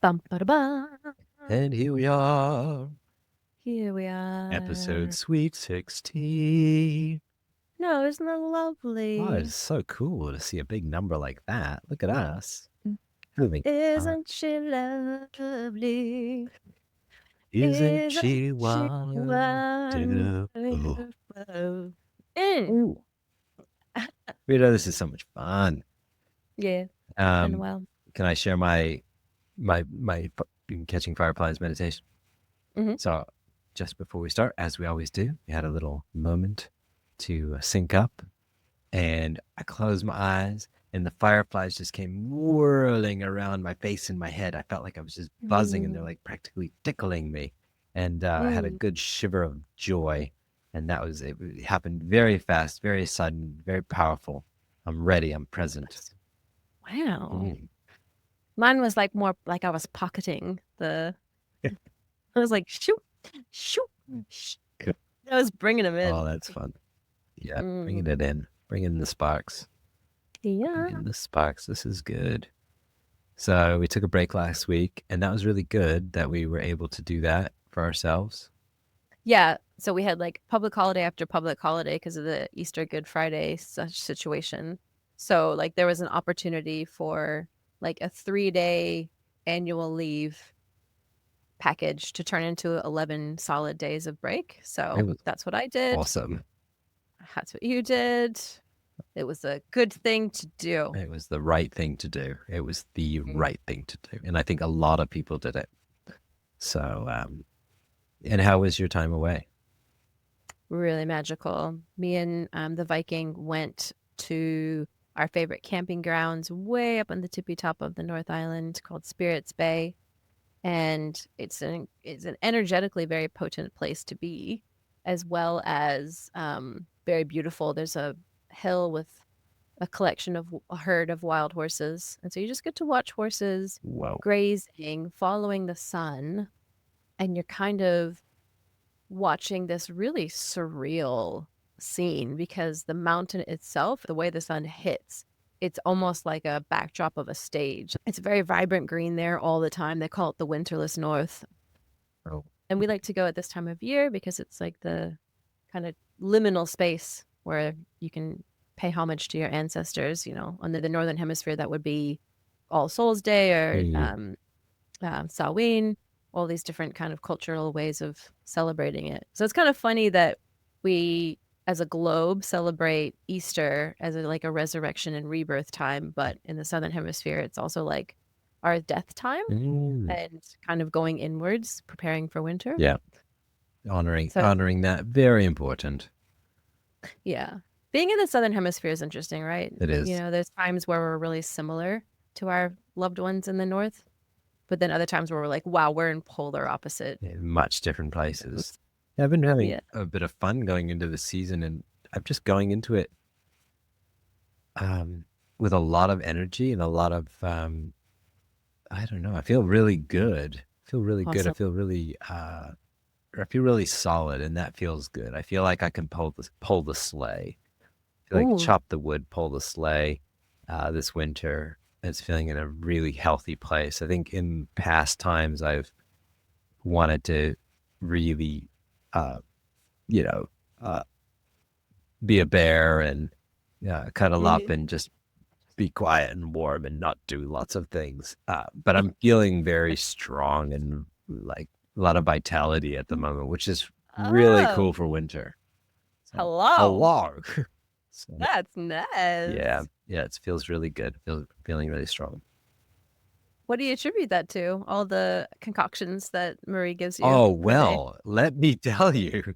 Bum, ba-da-bum. And here we are, Here we episode are. Sweet 16. No, isn't that Oh, lovely? it's so cool to see a big number like that. Look at us. Moving on. Isn't she lovely? Isn't Isn't she she wonderful? wonderful? Ooh. Rudo, this is so much fun. Yeah, and Um, well. can I share my catching fireflies meditation? Mhm. So, just before we start, as we always do, we had a little moment to sync up, and I closed my eyes, and the fireflies just came whirling around my face and my head. I felt like I was just buzzing, and they're like practically tickling me, and I had a Mm. good shiver of joy. And that was it. It happened very fast, very sudden, very powerful. I'm ready. I'm present. Wow. Mine was like more like I was pocketing the. I was like, shoot, shoot, shoot. I was bringing them in. Oh, that's fun. Yeah, bringing Mm. it in. Bring in the sparks. Yeah. Bring in the sparks. This is good. So we took a break last week, and that was really good that we were able to do that for ourselves. Yeah, so we had like public holiday after public holiday because of the Easter Good Friday such situation. So like there was an opportunity for like a 3-day annual leave package to turn into 11 solid days of break. It So was that's what I did. awesome. That's what you did. It was a good thing to do. It was the right thing to do. It was the Mm. right thing to do. And I think a lot of people did it. So, and how was your time away? Really magical. Me and the Viking went to our favorite camping grounds way up on the tippy top of the North Island called Spirits Bay. And it's an energetically very potent place to be, as well as very beautiful. There's a hill with a collection of a herd of wild horses. And so you just get to watch horses Whoa. grazing, following the sun, and you're kind of watching this really surreal scene because the mountain itself, the way the sun hits, it's almost like a backdrop of a stage. It's very vibrant green there all the time. They call it the winterless north. Oh, And we like to go at this time of year because it's like the kind of liminal space where you can pay homage to your ancestors. You know, on the northern hemisphere, that would be All Souls Day or Samhain, all these different kind of cultural ways of celebrating it. So it's kind of funny that we, as a globe, celebrate Easter as like a resurrection and rebirth time, but in the southern hemisphere, it's also like our death time and kind of going inwards, preparing for winter. yeah. Honoring So that. Very important. yeah, being in the southern hemisphere is interesting, right? It is. You know, there's times where we're really similar to our loved ones in the north. But then other times where we're like, wow, we're in polar opposite. In much different places. Yeah, I've been having Yeah. a bit of fun going into the season, and I'm just going into it with a lot of energy and a lot of I don't know. I feel really good. I feel really good. I Awesome. feel really I feel really solid, and that feels good. I feel like I can pull the sleigh. I feel like Ooh. chop the wood, pull the sleigh this winter. It's feeling in a really healthy place. I think in past times I've wanted to really, you know, be a bear and cuddle up and just be quiet and warm and not do lots of things. But I'm feeling very strong and like a lot of vitality at the moment, which is really cool for winter. So, hello. So, That's nice. yeah, it feels really good. Feeling really strong. What do you attribute that to? All the concoctions that Marie gives you? Oh, for the day? well, let me tell you.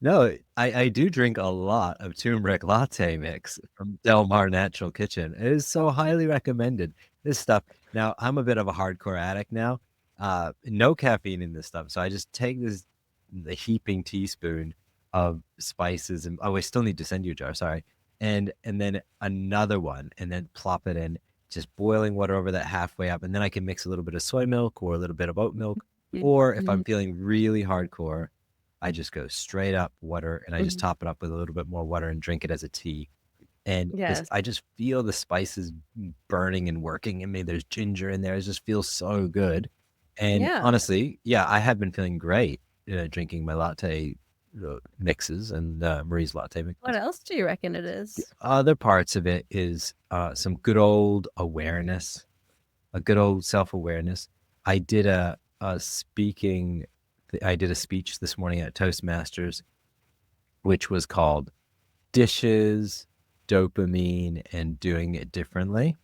No, I do drink a lot of turmeric latte mix from Del Mar Natural Kitchen. It is so highly recommended. This stuff. Now, I'm a bit of a hardcore addict now. No caffeine in this stuff. So I just take the heaping teaspoon of spices and I still need to send you a jar, sorry. And then another one and then plop it in, just boiling water over that halfway up. And then I can mix a little bit of soy milk or a little bit of oat milk. Or if I'm feeling really hardcore, I just go straight up water and I just top it up with a little bit more water and drink it as a tea. And this, Yes. I just feel the spices burning and working in me. There's ginger in there. It just feels so good. And Yeah. honestly, yeah, I have been feeling great drinking my latte mixes and Marie's latte What mixes. else do you reckon it The is? other parts of it is some good old awareness, a good old self-awareness. I did a speaking, I did a speech this morning at Toastmasters, which was called Dishes, Dopamine, and Doing It Differently.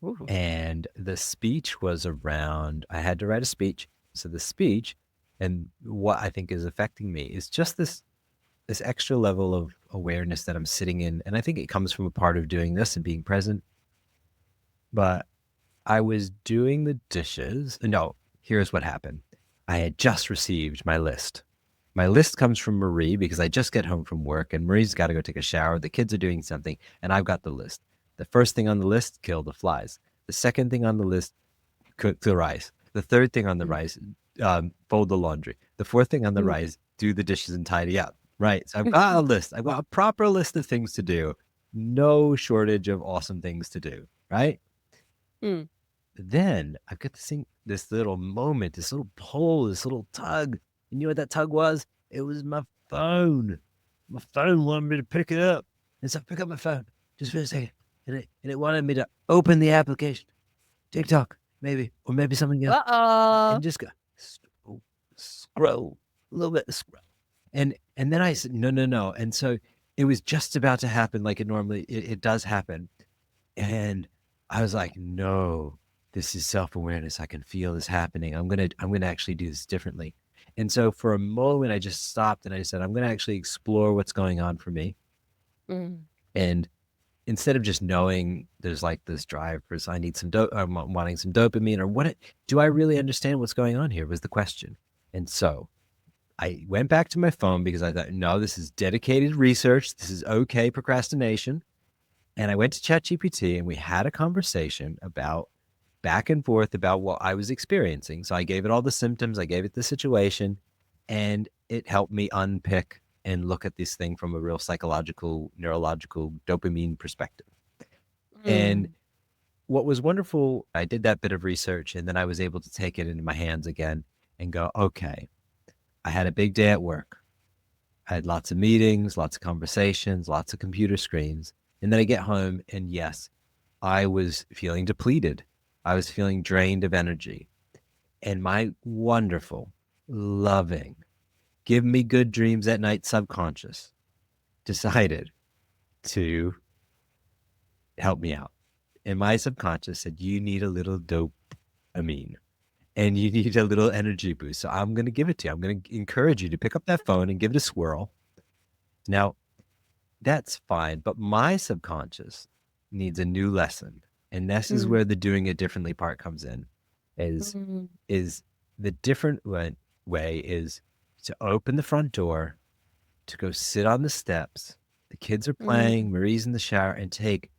Ooh. And the speech was around, I had to write a speech. So the speech and what I think is affecting me is just this extra level of awareness that I'm sitting in. And I think it comes from a part of doing this and being present. But I was doing the dishes. No, here's what happened. I had just received my list. My list comes from Marie because I just get home from work and Marie's got to go take a shower. The kids are doing something and I've got the list. The first thing on the list, kill the flies. The second thing on the list, cook the rice. The third thing on the Mm. rice, fold the laundry. The fourth thing on the Mm. rice, do the dishes and tidy up. Right. So I've got a list. I've got a proper list of things to do. No shortage of awesome things to do. Right. Mm. Then I've got this little moment, this little pull, this little tug. You know what that tug was? It was my phone. My phone wanted me to pick it up. And so I pick up my phone just for a second. And it wanted me to open the application. TikTok, maybe, or maybe something else. Uh-oh. And just go scroll, a little bit of scroll. And then I said, no, no, no. And so it was just about to happen like it does happen. And I was like, no, this is self-awareness. I can feel this happening. I'm gonna actually do this differently. And so for a moment, I just stopped and I said, I'm gonna actually explore what's going on for me. Mm. And instead of just knowing there's like this drive for I need some I'm wanting some dopamine or do I really understand what's going on here was the question. And so I went back to my phone because I thought, no, this is dedicated research. This is okay procrastination. And I went to ChatGPT and we had a conversation about back and forth about what I was experiencing. So I gave it all the symptoms, I gave it the situation, and it helped me unpick and look at this thing from a real psychological, neurological dopamine perspective. And Mm. what was wonderful, I did that bit of research and then I was able to take it into my hands again and go, okay, I had a big day at work. I had lots of meetings, lots of conversations, lots of computer screens. And then I get home and yes, I was feeling depleted. I was feeling drained of energy. And my wonderful, loving, give me good dreams at night subconscious decided to help me out. And my subconscious said, you need a little dopamine and you need a little energy boost. So I'm going to give it to you. I'm going to encourage you to pick up that phone and give it a swirl. Now, that's fine, but my subconscious needs a new lesson. And this is Mm. where the doing it differently part comes in. Is Mm. is the different way is to open the front door, to go sit on the steps. The kids are Mm. playing, Marie's in the shower, and take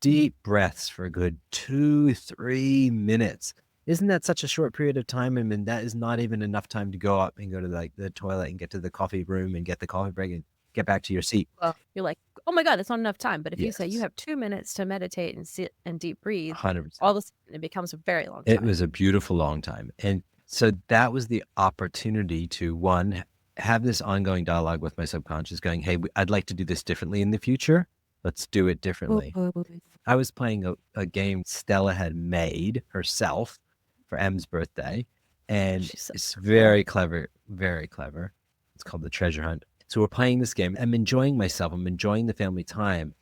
deep breaths for a good 2-3 minutes. Isn't that such a short period of time? I mean, that is not even enough time to go up and go to like the toilet and get to the coffee room and get the coffee break and get back to your seat. Well, you're like, "Oh my god, that's not enough time." But if you say you Yes, have 2 minutes to meditate and sit and deep breathe, 100%. all of a sudden it becomes a very long It time. was a beautiful long time. And so that was the opportunity to one, have this ongoing dialogue with my subconscious going, hey, I'd like to do this differently in the future. Let's do it differently. Good. I was playing a game Stella had made herself for M's birthday. And She's so it's cool. very clever, very clever. It's called the Treasure Hunt. So we're playing this game. I'm enjoying myself. I'm enjoying the family time.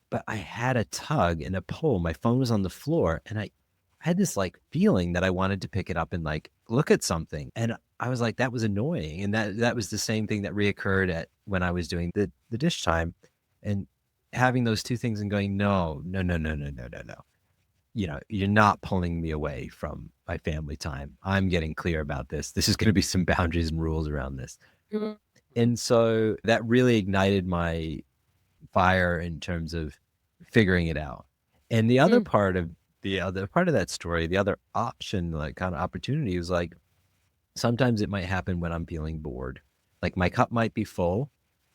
But I had a tug and a pull. My phone was on the floor and I had this like feeling that I wanted to pick it up and like look at something. And I was like, that was annoying. And that was the same thing that reoccurred at when I was doing the dish time and having those two things and going, no, no, no, no, no, no, no, no. You know, you're not pulling me away from my family time. I'm getting clear about this. This is going to be some boundaries and rules around this. Mhm. And so that really ignited my fire in terms of figuring it out. And Mm. the other part of that story, the other option, like kind of opportunity was like sometimes it might happen when I'm feeling bored. Like my cup might be full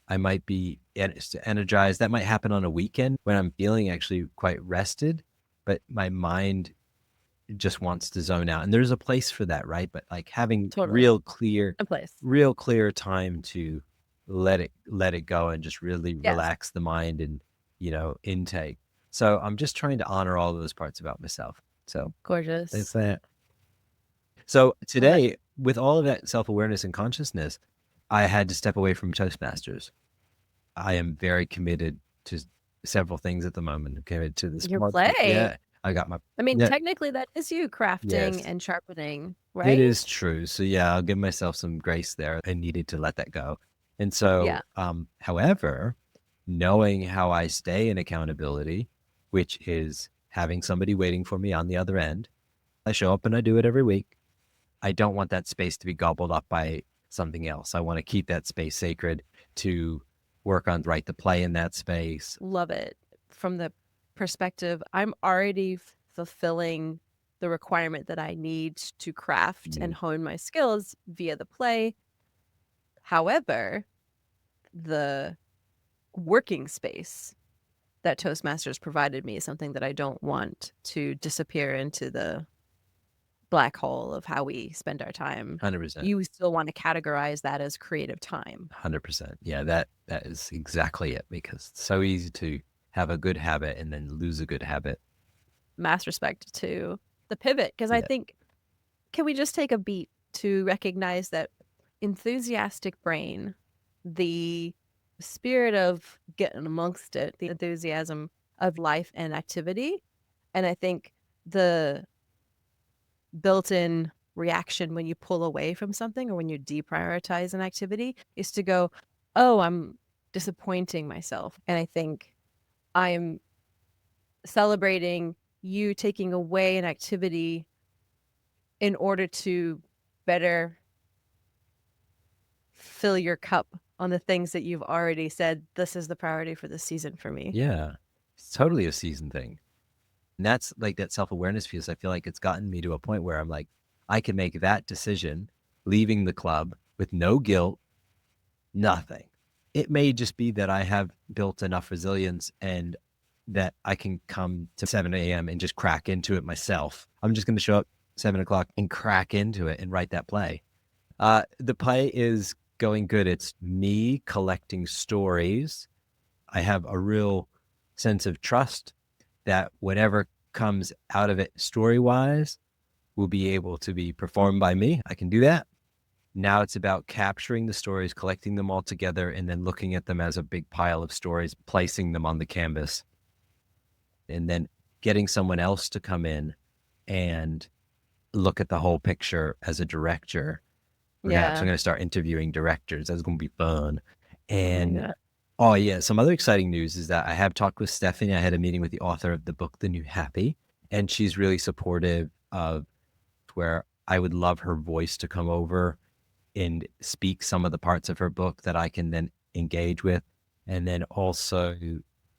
I might be energized. That might happen on a weekend when I'm feeling actually quite rested, but my mind just wants to zone out. And there's a place for that, right? But like having Totally. A place. real clear time to let it go and just really Yes. relax the mind and, intake. So I'm just trying to honor all of those parts about myself. So it's Gorgeous. that. So Love it. today, with all of that self-awareness and consciousness, I had to step away from Toastmasters. I am very committed to several things at the moment. I'm committed to this Your month. play. Yeah, I got my I mean, yeah, technically, that is you crafting yes, and sharpening, it right? is true. So yeah, I'll give myself some grace there. I needed to let that go. And Yeah. so, however, knowing how I stay in accountability, which is having somebody waiting for me on the other end, I show up and I do it every week. I don't want that space to be gobbled up by something else. I want to keep that space sacred to work on write the play in that space. Love it. From the perspective, I'm already fulfilling the requirement that I need to craft and Mm, hone my skills via the play. However, the working space that Toastmasters provided me is something that I don't want to disappear into the black hole of how we spend our time. 100%. You still want to categorize that as creative time. 100%. Yeah, that is exactly it because it's so easy to have a good habit and then lose a good habit. Mass respect to the pivot, because I Yeah. think, can we just take a beat to recognize that enthusiastic brain, the spirit of getting amongst it, the enthusiasm of life and activity, and I think the built-in reaction when you pull away from something or when you deprioritize an activity is to go, "Oh, I'm disappointing myself." And I think I'm celebrating you taking away an activity in order to better fill your cup on the things that you've already said, "This is the priority for this season for me." Yeah. It's totally a season thing. And that's like that self-awareness piece. I feel like it's gotten me to a point where I'm like, I can make that decision leaving the club with no guilt, nothing. It may just be that I have built enough resilience and that I can come to 7 a.m. and just crack into it myself. I'm just going to show up 7 o'clock and crack into it and write that play. The play is going good. It's me collecting stories. I have a real sense of trust that whatever comes out of it story wise will be able to be performed by me. I can do that. Now it's about capturing the stories, collecting them all together, and then looking at them as a big pile of stories, placing them on the canvas, and then getting someone else to come in and look at the whole picture as a director. Perhaps I'm Yeah. going to start interviewing directors. That's going to be fun. Oh my And god. oh yeah, some other exciting news is that I have talked with Stephanie. I had a meeting with the author of the book, The New Happy, and she's really supportive of where I would love her voice to come over and speak some of the parts of her book that I can then engage with. And then also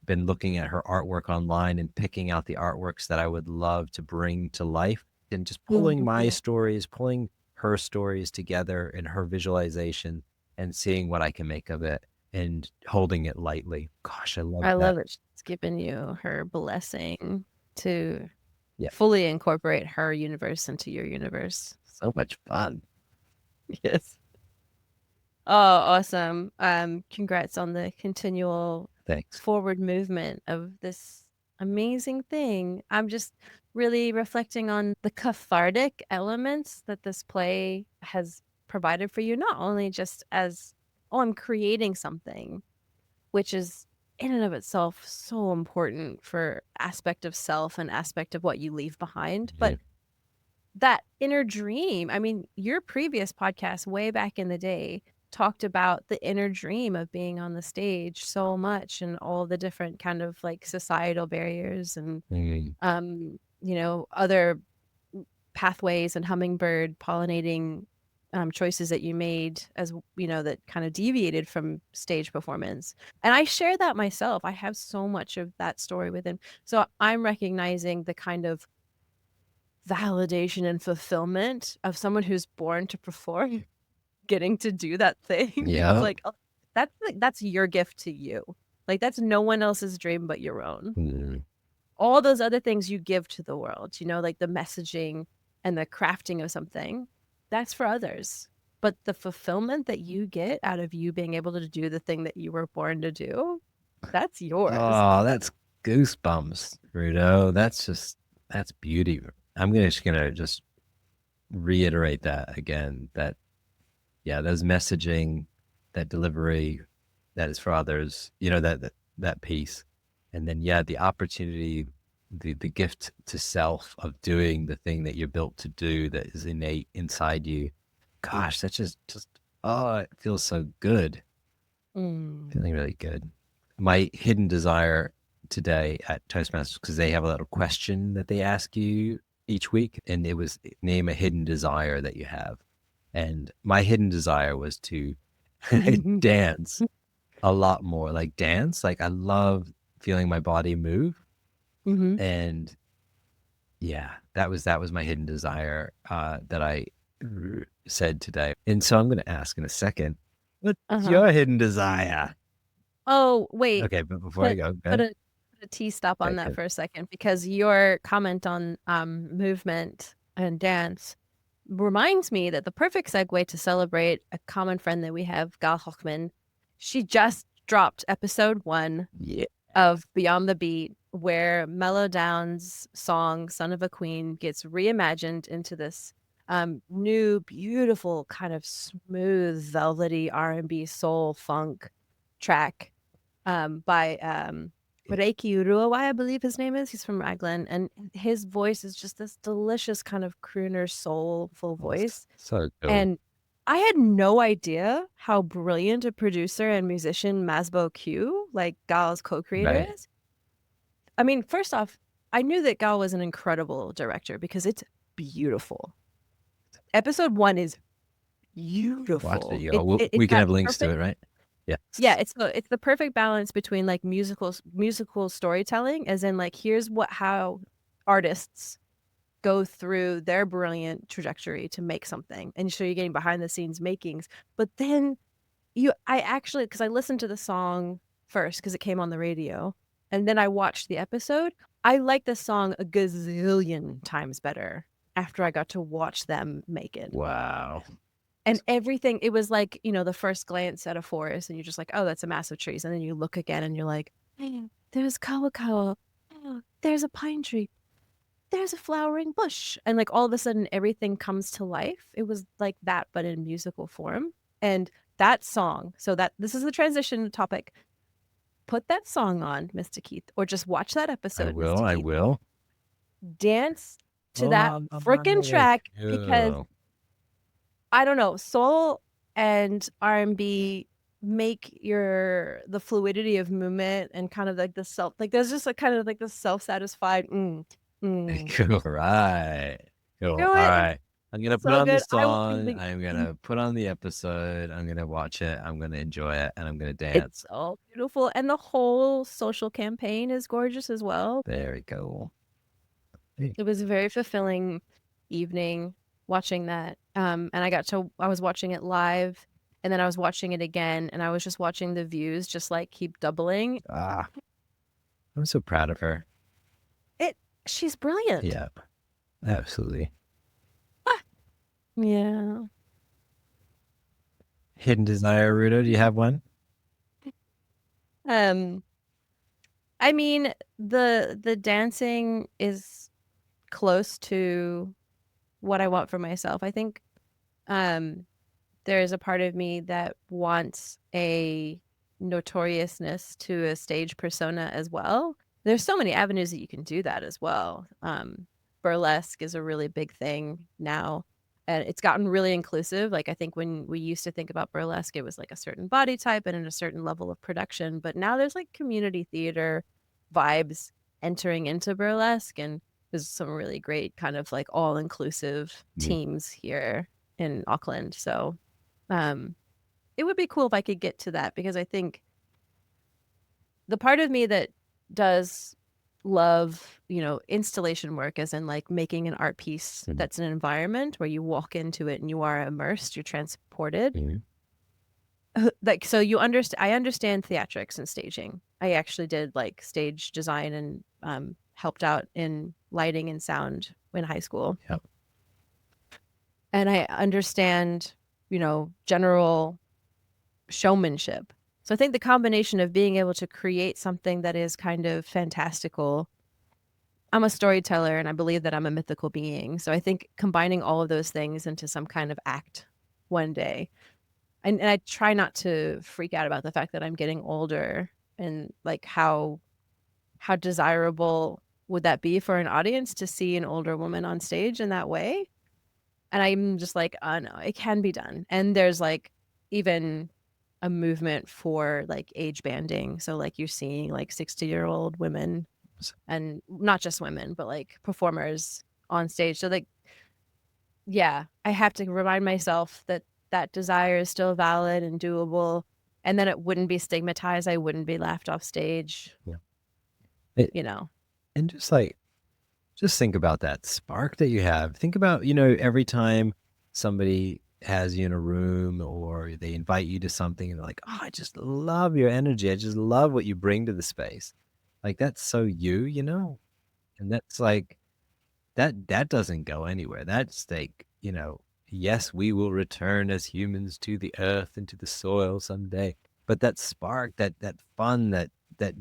been looking at her artwork online and picking out the artworks that I would love to bring to life and just pulling my Mhm. stories, pulling her stories together in her visualization and seeing what I can make of it and holding it lightly. Gosh, I love I that. love that she's given you her blessing to Yeah, fully incorporate her universe into your universe. so much fun. Yes. Oh, awesome. Congrats on the continual Thanks. forward movement of this amazing thing. I'm just really reflecting on the cathartic elements that this play has provided for you, not only just as, oh, I'm creating something, which is in and of itself so important for aspect of self and aspect of what you leave behind, Yeah. but that inner dream. I mean, your previous podcast way back in the day talked about the inner dream of being on the stage so much and all the different kind of like societal barriers and Mm, other pathways and hummingbird pollinating choices that you made as that kind of deviated from stage performance. And I share that myself. I have so much of that story within. So I'm recognizing the kind of validation and fulfillment of someone who's born to perform, getting to do that thing. It's yeah. like, oh, that's your gift to you. Like, that's no one else's dream but your own. Mm. All those other things you give to the world, you know, like the messaging and the crafting of something, that's for others. But the fulfillment that you get out of you being able to do the thing that you were born to do, that's yours. Oh, that's goosebumps, Rudo. That's beauty. I'm just gonna just reiterate that again. That yeah, those messaging, that delivery, that is for others. You know that piece, and then yeah, the opportunity, the gift to self of doing the thing that you're built to do that is innate inside you. Gosh, that's just oh, it feels so good. Feeling really good. My hidden desire today at Toastmasters, because they have a little question that they ask you each week, and it was name a hidden desire that you have. And my hidden desire was to dance a lot more, like dance. Like I love feeling my body move. Mm-hmm. And yeah, that was my hidden desire that I said today. And so I'm going to ask in a second, what's Uh-huh. your hidden desire? Oh, wait. Okay, but before I Put go, go put ahead. a T stop on Okay, that good. for a second, because your comment on movement and dance reminds me that the perfect segue to celebrate a common friend that we have, Gal Hochman. She just dropped episode 1 Yeah. of Beyond the Beat, where Mellow Down's song "Son of a Queen" gets reimagined into this new, beautiful, kind of smooth, velvety R&B soul funk track by Reiki Uruawai, I believe his name is. He's from Raglan, and his voice is just this delicious kind of crooner, soulful Oh, voice. so cool. And I had no idea how brilliant a producer and musician Masbo Q, like Gal's co-creator, Right. is. I mean, first off, I knew that Gal was an incredible director because it's beautiful. Episode 1 is Watch it, beautiful. yo. We It's can that have links to perfect. it, right? Yeah, Yes. it's the perfect balance between like musical storytelling, as in like here's how artists go through their brilliant trajectory to make something, and so you're getting behind the scenes makings. But then I actually, because I listened to the song first because it came on the radio, and then I watched the episode. I like the song a gazillion times better after I got to watch them make it. Wow. And everything, it was like, you know, the first glance at a forest and you're just like, oh, that's a mass of trees. And then you look again and you're like, hey, there's kawakawa. Oh, there's a pine tree. There's a flowering bush. And like all of a sudden everything comes to life. It was like that, but in musical form. And that song, so that this is the transition topic. Put that song on, Mr. Keith, or just watch that I episode, will. Mr. I Keith. will. Dance to that Oh, frickin' my track, because God. I don't know, soul and R&B make the fluidity of movement and kind of like the self, like there's just a kind of like the self-satisfied mm. Cool. Right. Cool. All Do it. It's right. I'm gonna put so on the good. I will be song. I'm linking. gonna put on the episode. I'm gonna watch it. I'm gonna enjoy it, and I'm gonna It's dance. so beautiful, and the whole social campaign is gorgeous as well. Very cool. Hey. It was a very fulfilling evening watching that. And I was watching it live, and then I was watching it again, and I was just watching the views just like keep doubling. Ah, I'm so proud of her. It She's brilliant. Yeah, absolutely. Ah, yeah. Hidden desire, Rudo. Do you have one? Um, I mean, the dancing is close to what I want for myself. I think there is a part of me that wants a notoriousness to a stage persona as well. There's so many avenues that you can do that as well. Burlesque is a really big thing now, and it's gotten really inclusive. Like I think when we used to think about burlesque, it was like a certain body type and in a certain level of production, but now there's like community theater vibes entering into burlesque, and there's some really great kind of like all-inclusive Mm. teams here in Auckland. So um, it would be cool if I could get to that, because I think the part of me that does love, you know, installation work, as in like making an art piece Mhm. that's an environment where you walk into it and you are immersed, you're transported. Mhm. like, so I understand theatrics and staging. I actually did like stage design and helped out in lighting and sound in high school. Yep. And I understand, general showmanship. So I think the combination of being able to create something that is kind of fantastical. I'm a storyteller and I believe that I'm a mythical being. So I think combining all of those things into some kind of act one day. And I try not to freak out about the fact that I'm getting older and like how desirable would that be for an audience to see an older woman on stage in that way? And I'm just like, no, it can be done. And there's like even a movement for like age banding. So like you're seeing like 60-year-old women and not just women, but like performers on stage. So like, yeah, I have to remind myself that that desire is still valid and doable, and then it wouldn't be stigmatized. I wouldn't be laughed off stage, Yeah. It, you know. and just think about that spark that you have. Think about, every time somebody has you in a room or they invite you to something and they're like, oh, I just love your energy. I just love what you bring to the space. Like that's so you. And that's like that doesn't go anywhere. That's like, yes, we will return as humans to the earth and to the soil someday. But that spark, that fun, that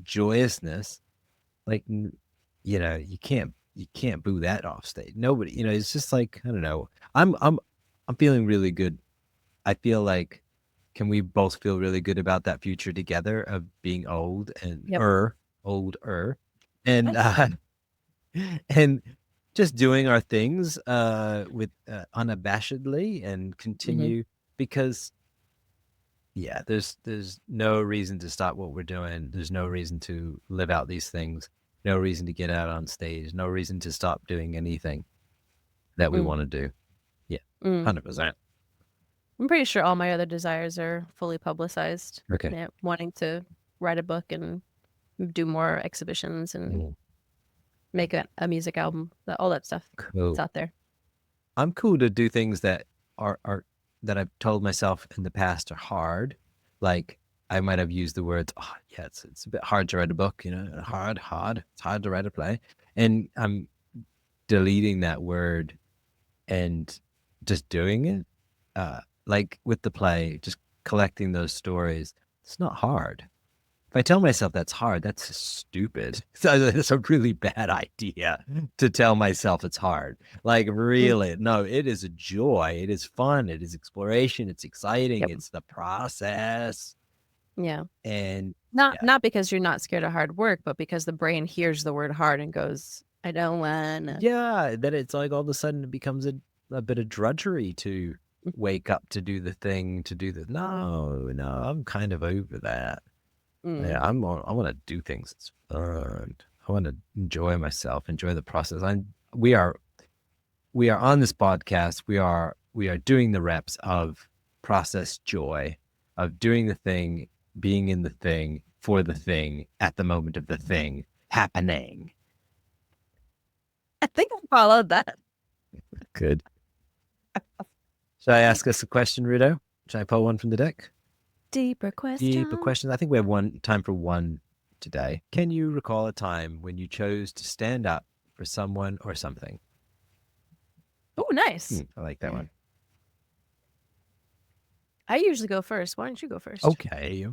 joyousness, like you can't boo that off stage. Nobody, it's just like, I don't know. I'm feeling really good. I feel like, can we both feel really good about that future together of being old and Yep. older and Yes. and just doing our things with unabashedly and Mhm. continue, because yeah, there's no reason to stop what we're doing. There's no reason to live out these things. No reason to get out on stage. No reason to stop doing anything that we Mm, want to do. Yeah, mm. 100%. I'm pretty sure all my other desires are fully publicized. Okay. Yeah, wanting to write a book and do more exhibitions and Mm, make a music album, all that stuff. It's cool. out there. I'm cool to do things that are that I've told myself in the past are hard. Like I might have used the words, oh yeah, it's a bit hard to write a book, hard. It's hard to write a play. And I'm deleting that word and just doing it. Like with the play, just collecting those stories. It's not hard. If I tell myself that's hard, that's stupid. That's a really bad idea to tell myself it's hard. Like, Mm, really, no, it is a joy. It is fun. It is exploration. It's exciting. yep. It's the process. Yeah. And Not yeah, not because you're not scared of hard work, but because the brain hears the word hard and goes, I don't wanna. yeah, then it's like all of a sudden it becomes a bit of drudgery to wake up to do the thing, to do the, no, I'm kind of over that. Yeah, Mm. I want to do things. It's fun. I want to enjoy myself, enjoy the process. We are on this podcast. We are doing the reps of process joy, of doing the thing, being in the thing, for the thing, at the moment of the thing happening. I think I followed that. Good. Should I ask us a question, Rudo? Should I pull one from the deck? Deeper Deeper question. question. I think we have one time for one today. Can you recall a time when you chose to stand up for someone or something? Oh, nice. I like that one. I usually go first. Why don't you go first? Okay.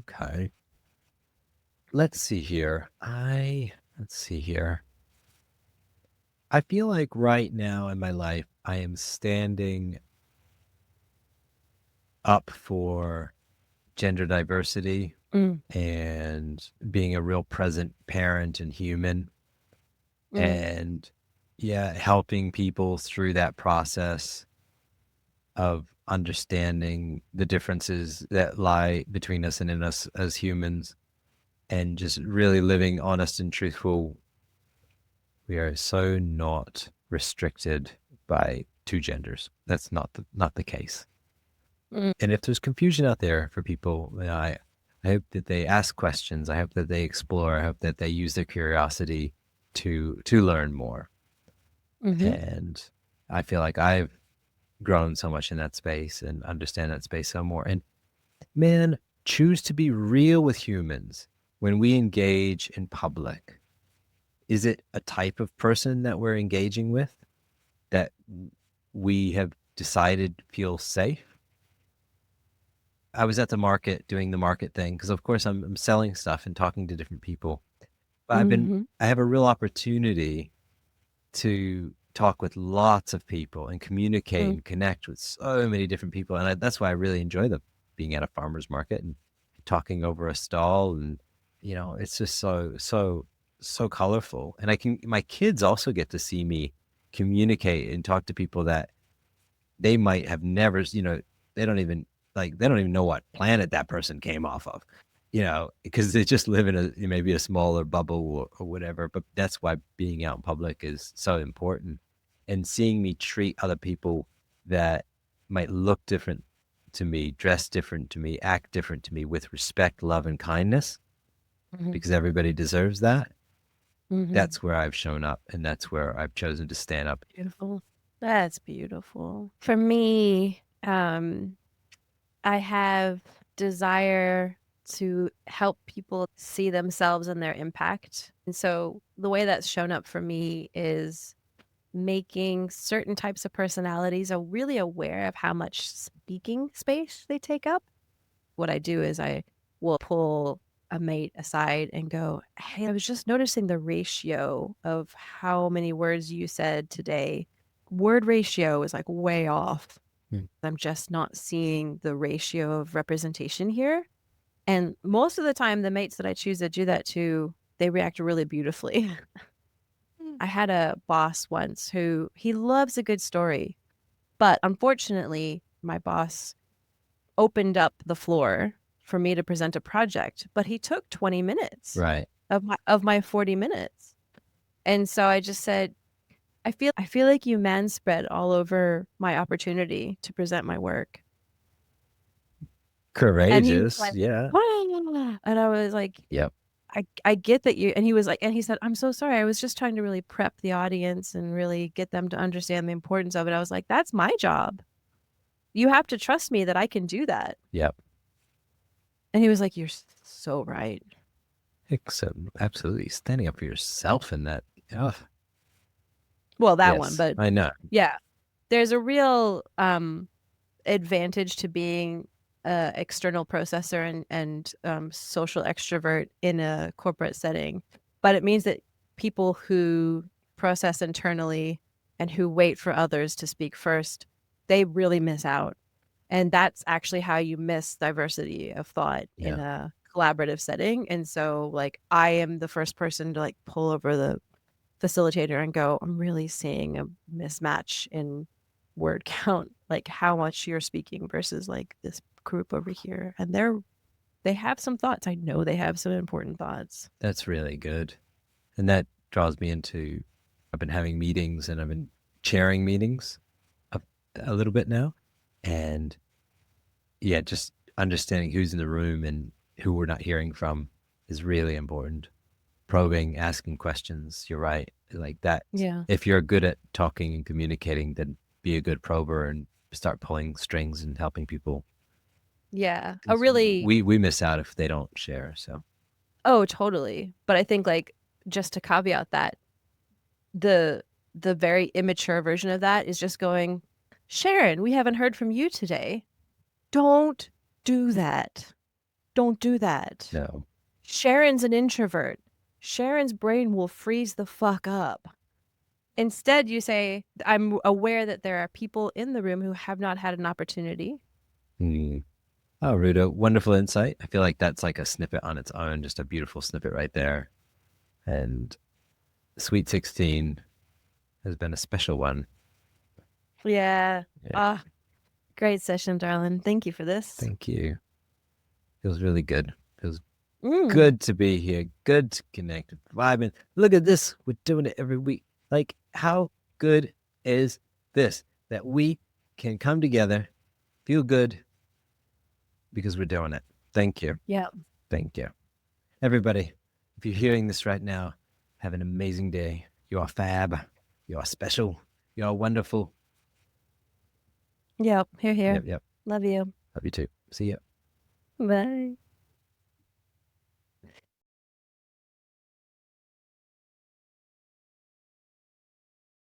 Let's see here. I feel like right now in my life, I am standing up for gender diversity Mm, and being a real present parent and human, mm, and yeah, helping people through that process of understanding the differences that lie between us and in us as humans, and just really living honest and truthful. We are so not restricted by two genders. That's not the case. mm. And if there's confusion out there for people, I hope that they ask questions. I hope that they explore. I hope that they use their curiosity to learn more. Mhm. And I feel like I've grown so much in that space and understand that space so more. And man, choose to be real with humans when we engage in public. Is it a type of person that we're engaging with that we have decided feels safe? I was at the market doing the market thing because, of course, I'm selling stuff and talking to different people. But Mm-hmm. I have a real opportunity to talk with lots of people and communicate Mm-hmm. and connect with so many different people, and that's why I really enjoy being at a farmer's market and talking over a stall, and it's just so colorful, and my kids also get to see me communicate and talk to people that they might have never, they don't even they don't even know what planet that person came off of, because they just live in maybe a smaller bubble or whatever. But that's why being out in public is so important. And seeing me treat other people that might look different to me, dress different to me, act different to me with respect, love, and kindness, Mm-hmm. because everybody deserves that. Mm-hmm. That's where I've shown up, and that's where I've chosen to stand up. Beautiful. That's beautiful. For me, I have desire to help people see themselves and their impact. And so the way that's shown up for me is making certain types of personalities are really aware of how much speaking space they take up. What I do is I will pull a mate aside and go, "Hey, I was just noticing the ratio of how many words you said today. Word ratio is like way off. Mm. I'm just not seeing the ratio of representation here." And most of the time, the mates that I choose to do that to, they react really beautifully. I had a boss once who he loves a good story, but unfortunately, my boss opened up the floor for me to present a project, but he took 20 minutes Right. of my 40 minutes. And so I just said, I feel like you man spread all over my opportunity to present my work. And he was Courageous. like, Yeah. "Wah." And I was like, Yep. I get that you, and he was like, and he said, "I'm so sorry. I was just trying to really prep the audience and really get them to understand the importance of it." I was like, "That's my job. You have to trust me that I can do that." Yep. And he was like, "You're so right." Except absolutely standing up for yourself in that. Oh, Well, that one, yes, but I know. yeah, there's a real advantage to being a external processor and social extrovert in a corporate setting. But it means that people who process internally and who wait for others to speak first, they really miss out. And that's actually how you miss diversity of thought in Yeah. a collaborative setting. And so, like, I am the first person to like pull over the facilitator and go, "I'm really seeing a mismatch in word count, like how much you're speaking versus like this group over here." And they have some thoughts. I know they have some important thoughts. That's really good. And that draws me into I've been having meetings and I've been chairing meetings a, a little bit now. And yeah, just understanding who's in the room and who we're not hearing from is really important. Probing, asking questions. You're right. Like that. Yeah. If you're good at talking and communicating, then be a good prober and start pulling strings and helping people. Yeah. A 'Cause really, we miss out if they don't share. So oh, totally. But I think like just to caveat that, the the very immature version of that is just going, "Sharon, we haven't heard from you today." Don't do that. Don't do that. no. Sharon's an introvert. Sharon's brain will freeze the fuck up. Instead, you say, "I'm aware that there are people in the room who have not had an opportunity." Mm. Oh, Rudo, wonderful insight. I feel like that's like a snippet on its own, just a beautiful snippet right there. And Sweet 16 has been a special one. Yeah. Yeah, Ah, great session, darling. Thank you for this. thank you. Feels really good. Feels Mm. good to be here. Good to connect, vibing. Look at this. We're doing it every week. Like, how good is this? That we can come together, feel good because we're doing it. Thank you. Yeah. Thank you. Everybody, if you're hearing this right now, have an amazing day. You are fab. You are special. You are wonderful. Yep. Here, here. Yep, yep. Love you. Love you too. See ya. Bye.